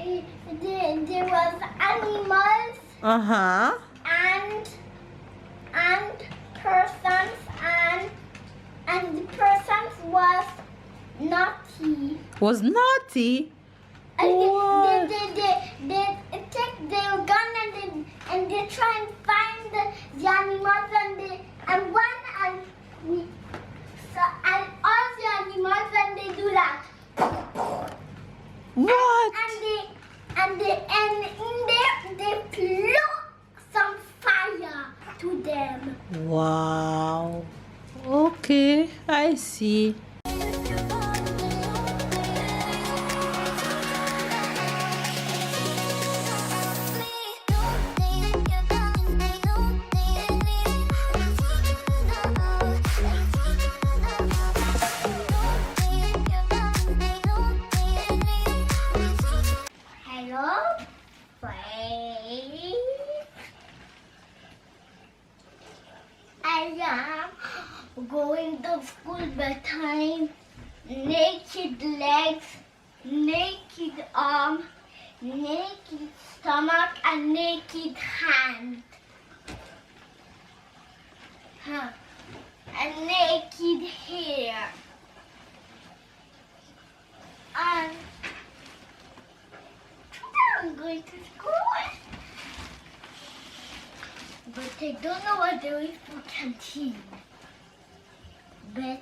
there was animals Uh-huh. and persons and the persons was naughty. Was naughty? And What? they take their gun and they try and find the animals and all the animals and they do that. What? And in there they blew some fire to them. Wow. Okay, I see. Hello, friends. I am going to school bedtime. Naked legs, naked arm, naked stomach, and naked hand. And naked hair. And I'm going to school. But I don't know what there is for canteen. But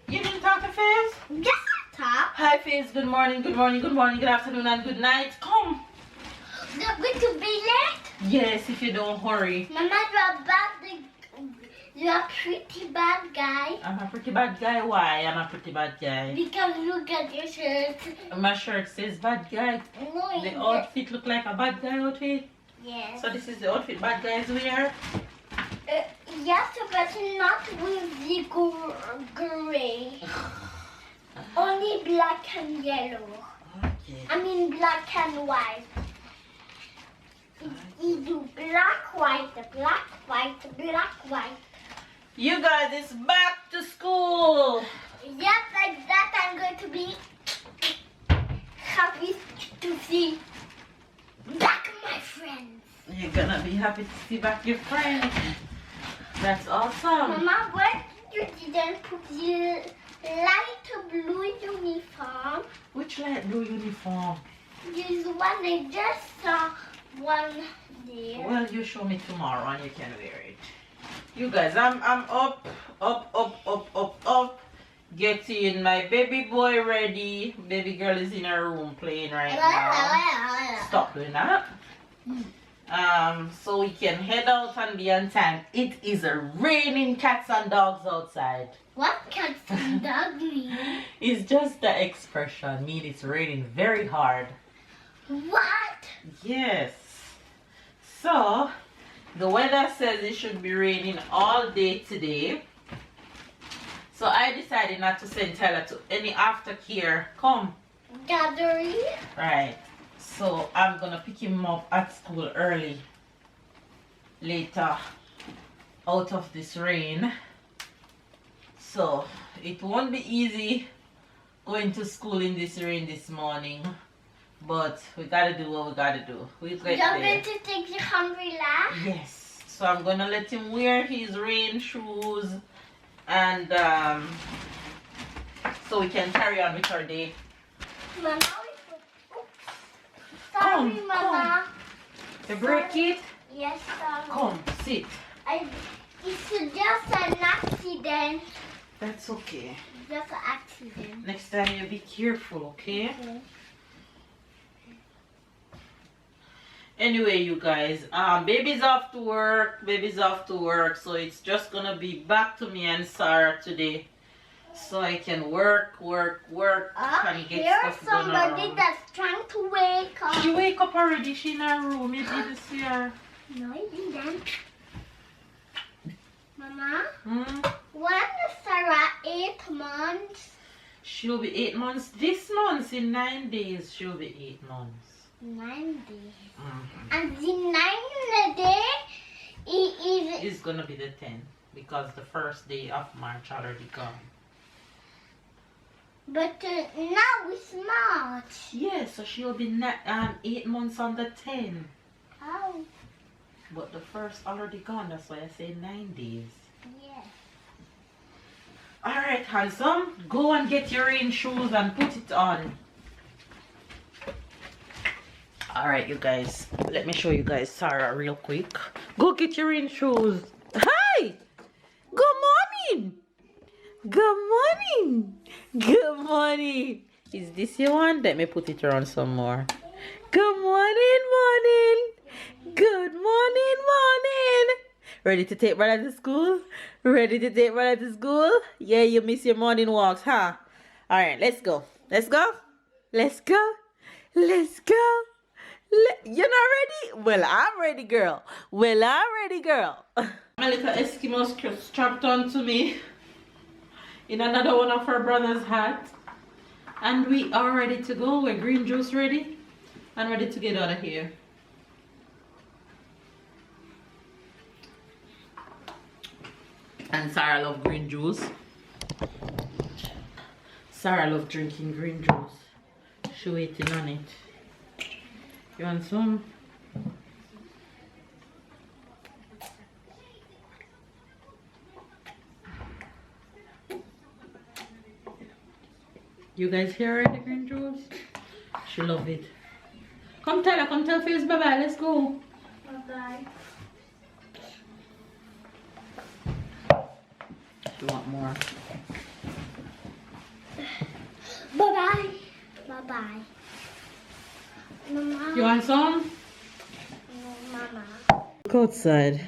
You didn't talk to Faze? yes, top. Hi Faze, good morning, good morning, good morning, good afternoon, and good night. Come. They're going to be late. Yes, if you don't hurry. Mama, you're a pretty bad guy. I'm a pretty bad guy. Why? I'm a pretty bad guy. Because look at your shirt. My shirt says bad guy. No, The outfit look like a bad guy outfit. yes. So this is the outfit bad guys wear. Yes, but not with the gray. Only black and yellow. Okay. I mean black and white. You do black, white, black, white, black, white. You guys, it's back to school. Yes, like that I'm going to be happy to see back my friends. You're gonna be happy to see back your friend. That's awesome. Mama, why you didn't put the light blue uniform? Which light blue uniform? This one I just saw one there. Well, you show me tomorrow and you can wear it. You guys, I'm up, getting my baby boy ready. Baby girl is in her room playing right now. Stop doing that. So we can head out and be on time. It is raining cats and dogs outside. What cats and dog mean? It's just the expression mean it's raining very hard. What? Yes. So the weather says it should be raining all day today. So I decided not to send Tyler to any aftercare. Come. Gathering? Right. So I'm gonna pick him up at school early later out of this rain. So it won't be easy going to school in this rain this morning, but we gotta do what we gotta do. We'll get You're there. going to take the umbrella? Yes. So I'm gonna let him wear his rain shoes and so we can carry on with our day. Mama, sorry, Mama. You break it? Yes, sorry. Come, sit. It's just an accident. That's okay. Just an accident. Next time you be careful, okay? Okay. Anyway, you guys, baby's off to work, so it's just gonna be back to me and Sarah today, so I can work and get Here's stuff done somebody around. that's trying to wake up. She wake up already. She in her room. You didn't see her. No, I didn't. Mama, Hmm? when Sarah 8 months? She'll be 8 months this month. In 9 days, she'll be 8 months. 9 days. Mm-hmm. And the 9th day is It's gonna be the 10th because the first day of March already gone. but now it's March. Yeah, so she'll be 8 months on the 10th. Oh, But the first already gone. That's why I say 9 days. yeah. Alright, handsome. Go and get your rain shoes and put it on. Alright, you guys. Let me show you guys Sarah real quick. Go get your rain shoes. Hi! Good morning! Good morning! Good morning! Is this your one? Let me put it around some more. Good morning, morning! Good morning, morning! Ready to take brother to school? Ready to take brother to school? Yeah, you miss your morning walks, huh? Alright, let's go. Let's go. Let's go. Let's go. You're not ready? Well, I'm ready, girl. Well, I'm ready, girl. My little Eskimo strapped on to me in another one of her brother's hat. And we are ready to go. We're green juice ready and ready to get out of here. And Sarah love green juice. Sarah love drinking green juice. She waiting on it. You want some? You guys hear the green juice? She love it. Come Tyler, come tell Face bye-bye. Let's go. Bye-bye. You want more? Bye-bye. Bye-bye. Mama. You want some? No, Mama. Look outside.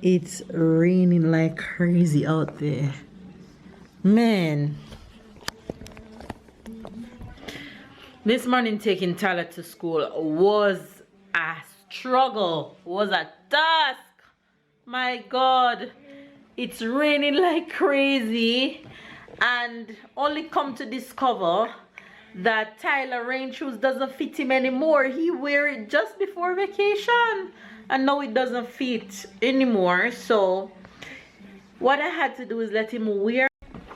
It's raining like crazy out there. Man. This morning taking Tyler to school was a struggle, was a task. My God. It's raining like crazy. And only come to discover that Tyler rain shoes doesn't fit him anymore. He wear it just before vacation and now it doesn't fit anymore. So what I had to do is let him wear.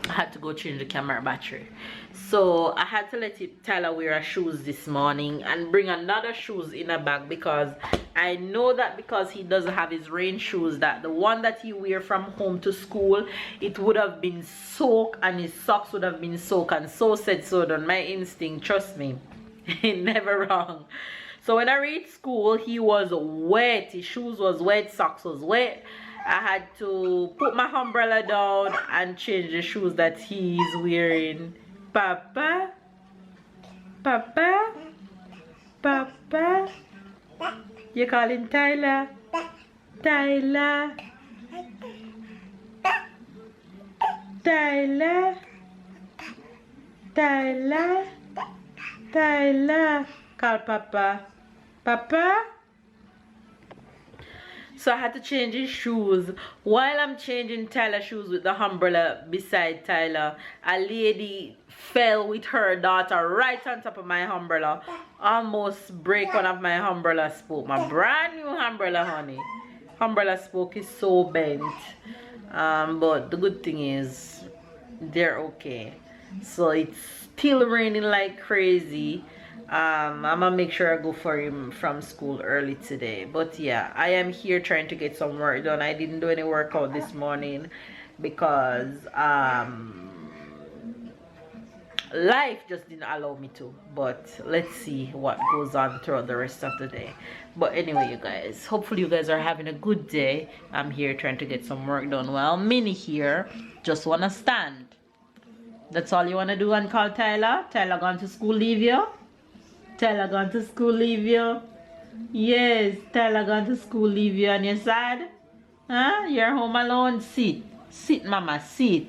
I had to go change the camera battery, so I had to let Tyler wear a shoes this morning and bring another shoes in a bag, because I know that because he doesn't have his rain shoes, that the one that he wear from home to school, it would have been soaked and his socks would have been soaked, and so said so done. My instinct, trust me, never wrong. So when I reached school, he was wet, his shoes was wet, socks was wet. I had to put my umbrella down and change the shoes that he's wearing. Papa, Papa, Papa. You call him Tyler? Tyler, Tyler, Tyler, Tyler. Call Papa, Papa. So I had to change his shoes. While I'm changing Tyler's shoes with the umbrella beside Tyler, a lady fell with her daughter right on top of my umbrella. Almost break one of my umbrella spoke. My brand new umbrella, honey. Umbrella spoke is so bent. But the good thing is, they're okay. So it's still raining like crazy. I'm gonna make sure I go for him from school early today. But yeah, I am here trying to get some work done. I didn't do any workout this morning because life just didn't allow me to. But let's see what goes on throughout the rest of the day. But anyway, you guys, hopefully you guys are having a good day. I'm here trying to get some work done. Well, Minnie here just wanna stand. That's all you wanna do and call Tyler? Tyler gone to school, leave you? Tyler gone to school, leave you? Yes, Tyler gone to school, leave you, and you're sad? Huh? You're home alone? Sit. Sit, mama, sit.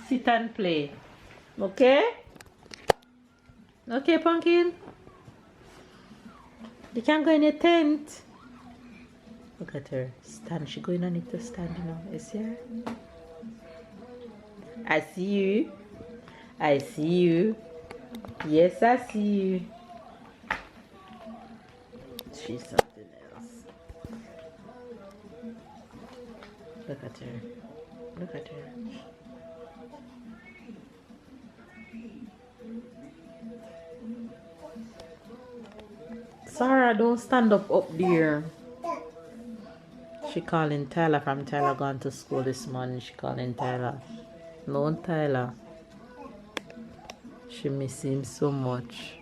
Sit and play. Okay? Okay, pumpkin? You can't go in your tent. Look at her. Stand. She going on it to stand, you know. You see her? I see you. I see you. Yes, I see you. She's something else. Look at her. Look at her. Sarah, don't stand up there. She calling Tyler from Tyler gone to school this morning. She calling Tyler. No, Tyler. She miss him so much.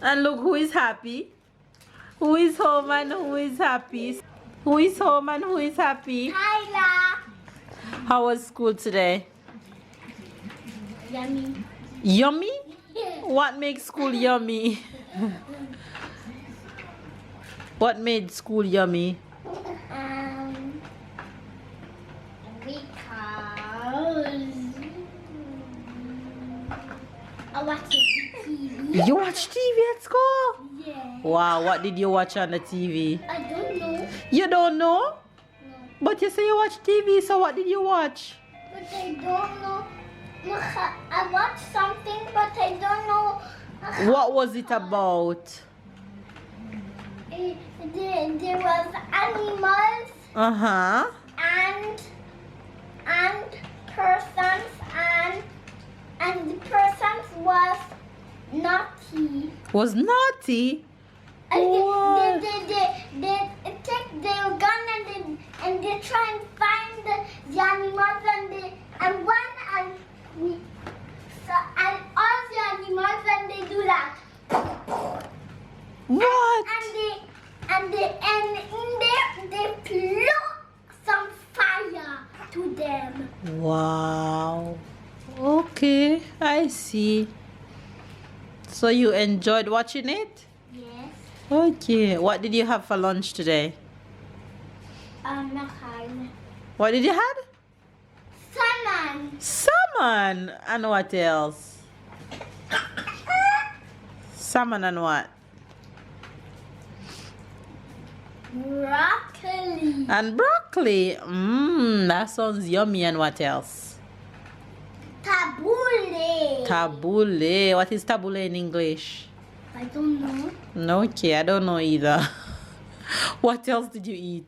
And look who is happy. Who is home and who is happy? Who is home and who is happy? Tyler. How was school today? Yummy. Yummy? What makes school yummy? What made school yummy? Because I watched TV. You watch TV at school? Yeah. Wow, what did you watch on the TV? I don't know. You don't know? No. But you say you watch TV, so what did you watch? But I don't know. I watched something, but I don't know. What was it about? There was animals Uh-huh. and persons and the persons was naughty. Was naughty? And they take their gun and they try and find the animals and all the animals and they do that. What? And in there they plug some fire to them. Wow. Okay, I see. So you enjoyed watching it? Yes. Okay. What did you have for lunch today? Makan. What did you have? Salmon. Salmon. And what else? Salmon and what? Broccoli. And broccoli. That sounds yummy. And what else? Tabbouleh. Tabbouleh. What is tabbouleh in English? I don't know. No, okay, I don't know either. What else did you eat?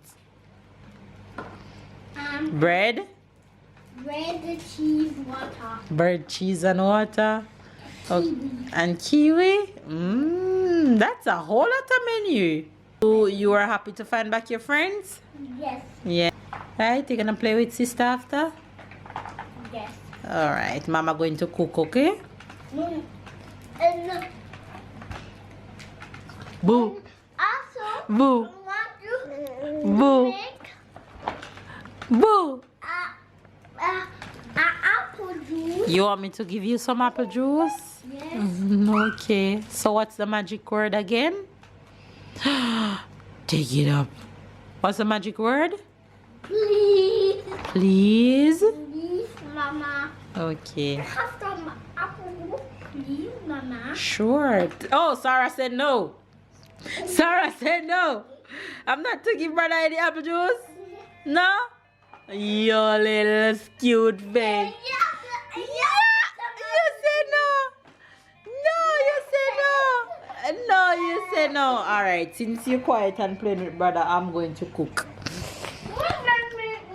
Bread? Bread, cheese, water. Bread, cheese, and water. Kiwi. And kiwi? That's a whole lot of menu. So you are happy to find back your friends? Yes. Yeah. Right, you're gonna play with sister after? Yes. Alright, mama going to cook, okay? And Boo. also, Boo. I want to Boo. make Boo. apple juice. You want me to give you some apple juice? Yes. Okay. So what's the magic word again? Take it up. What's the magic word? Please. Please. Please, Mama. Okay. Have some apple juice, please, Mama. Sure. Oh, Sarah said no. Sarah said no. I'm not to give brother any apple juice. No? Your little cute babe. You said no. No, you said no. No, you said no. Alright, since you're quiet and playing with brother, I'm going to cook.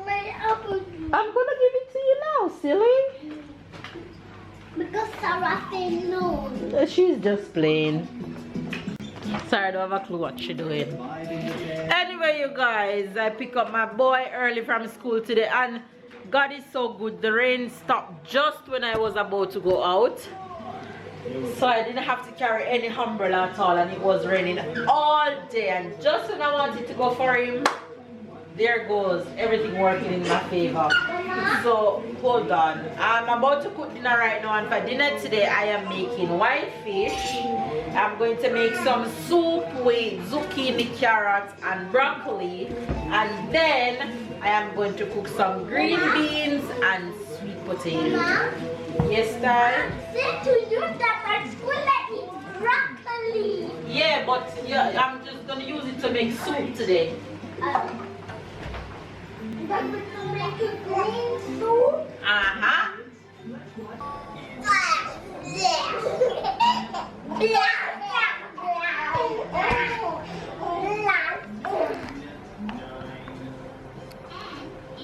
My apple juice. I'm gonna give it to you now, silly. Because Sarah said no. She's just playing. Sorry, I don't have a clue what she's doing. Anyway, you guys, I pick up my boy early from school today, and God is so good. The rain stopped just when I was about to go out, so I didn't have to carry any umbrella at all, and it was raining all day. And just when I wanted to go for him, there goes everything working in my favor. So hold on, I'm about to cook dinner right now, and for dinner today I am making white fish. I'm going to make some soup with zucchini, carrots, and broccoli, and then I am going to cook some green beans and sweet potatoes. Mama, Yes, Ty? I said to you that I school eat broccoli. Yeah, but yeah, I'm just gonna use it to make soup today. That we can make a green soup.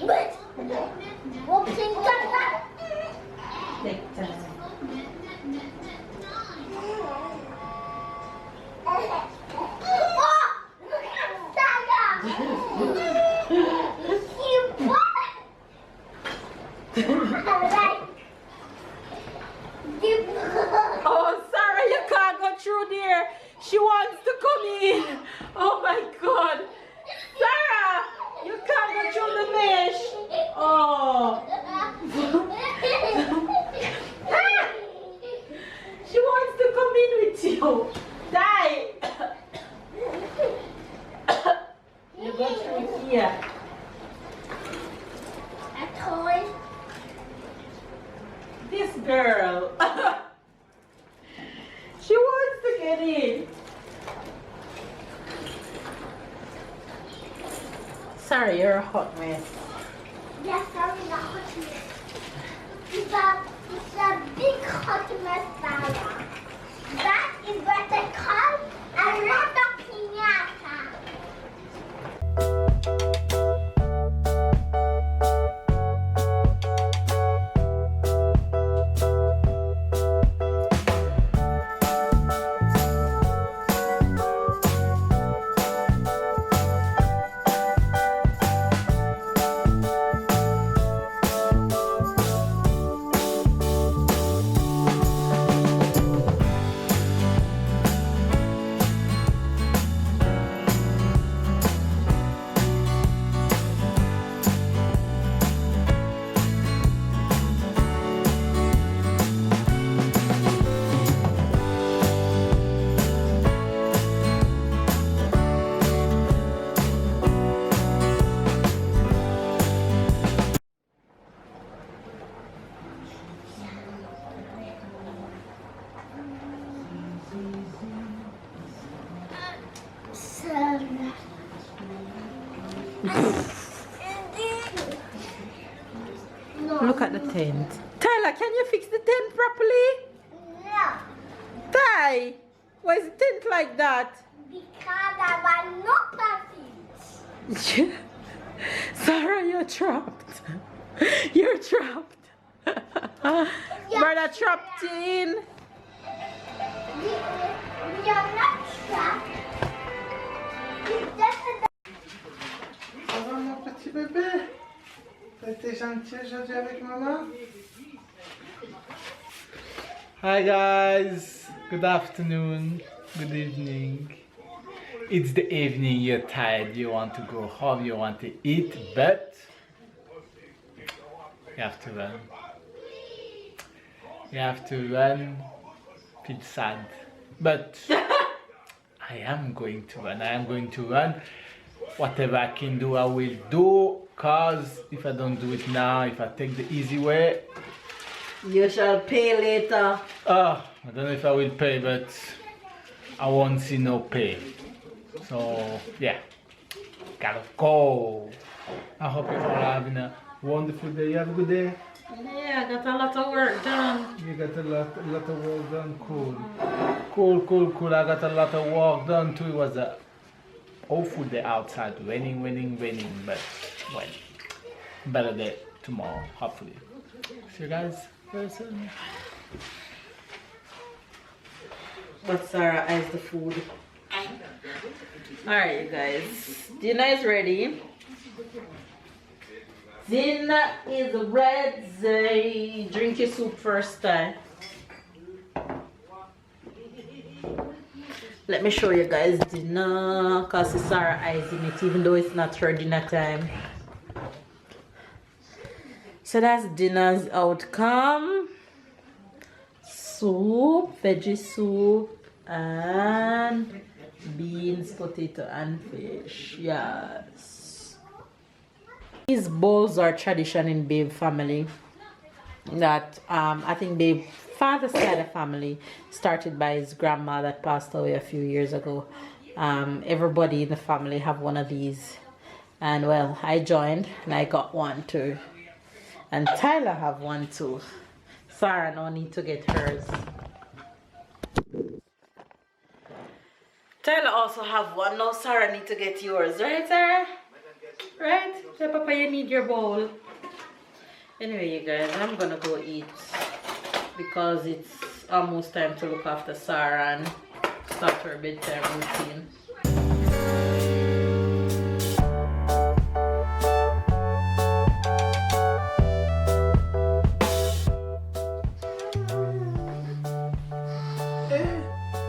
But opening that. Take time. Oh, look at Saga. You what? Oh, Sarah, you can't go through there. She wants to come in. Oh my God. Sarah, you can't go through the mesh. Oh. She wants to come in with you. Die. You go through here. A toy. This girl. She wants to get in. Sorry, you're a hot mess. Yes, I'm in a hot mess. It's a big hot mess, Sarah. That is what they call a rata piñata. Look at the tent. Tyler, can you fix the tent properly? No. Ty, why is the tent like that? Because I want no puppets. Sarah, you're trapped. You're trapped. Brother trapped in. You're not trapped. It's just a... Ça va mon petit bébé? T'as été gentil aujourd'hui avec maman? Hi guys, good afternoon, good evening. It's the evening, you're tired, you want to go home, you want to eat, but you have to run. You have to run, feel sad. But I am going to run, I am going to run. Whatever I can do, I will do. Cause if I don't do it now, if I take the easy way, You shall pay later. I don't know if I will pay, but I won't see no pay. So yeah, gotta go. I hope you all are having a wonderful day. You have a good day. Yeah, I got a lot of work done. You got a lot of work done. Cool. I got a lot of work done too. It was a awful day outside, raining, but well, better day tomorrow, hopefully. See you guys very soon. But Sarah eyes the food. Alright, you guys. Dinner is ready. Dinner is ready. Drink your soup first time. Let me show you guys dinner, because it's Sarah eyes in it, even though it's not her dinner time. So that's dinner's outcome. Soup, veggie soup, and beans, potato, and fish. Yes. These bowls are tradition in Babe family. That I think Babe father's side of family started by his grandma that passed away a few years ago. Everybody in the family have one of these, and well, I joined and I got one too, and Tyler have one too. Sarah no need to get hers. Tyler also have one. Now Sarah need to get yours, right Sarah? Right? So Papa, you need your bowl. Anyway, you guys, I'm gonna go eat because it's almost time to look after Sarah and start her bedtime routine.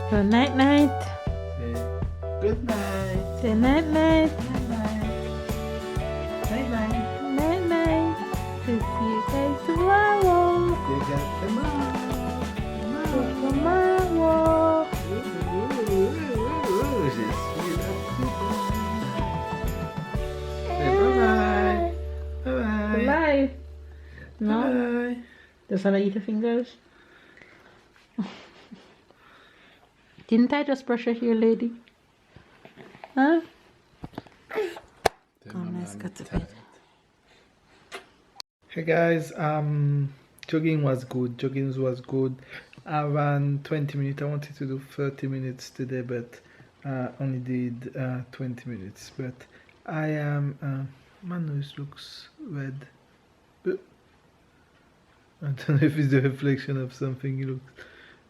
Good night, night. Good night. Say night, night. Bye bye. Night, night. See you guys tomorrow. You got tomorrow. Tomorrow. Bye bye. Bye. No? Bye. Just wanna eat your fingers? Didn't I just brush your hair, lady? Huh? Come, let's go to bed. Hey guys, jogging was good. I ran 20 minutes. I wanted to do 30 minutes today, but only did 20 minutes. But I am my nose looks red. I don't know if it's the reflection of something. It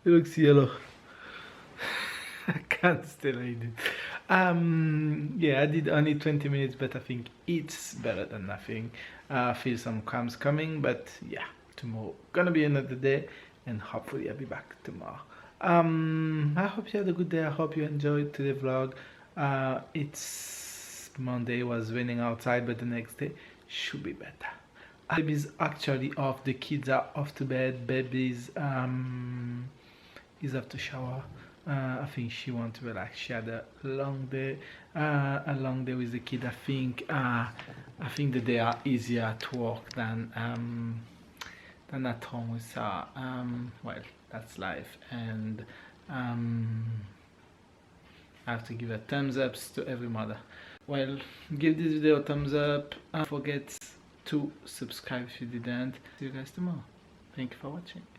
looks yellow. I can't still read it. Yeah, I did only 20 minutes, but I think it's better than nothing. I feel some cramps coming, but yeah, tomorrow gonna be another day, and hopefully I'll be back tomorrow. I hope you had a good day. I hope you enjoyed today's vlog. It's Monday, was raining outside, but the next day should be better. Baby's actually off. The kids are off to bed. Baby's is off to shower. I think she wants to relax. She had a long day with the kid. I think that they are easier at work than at home with her. Well, that's life, and I have to give a thumbs up to every mother. Well, give this video a thumbs up. Don't forget to subscribe if you didn't. See you guys tomorrow. Thank you for watching.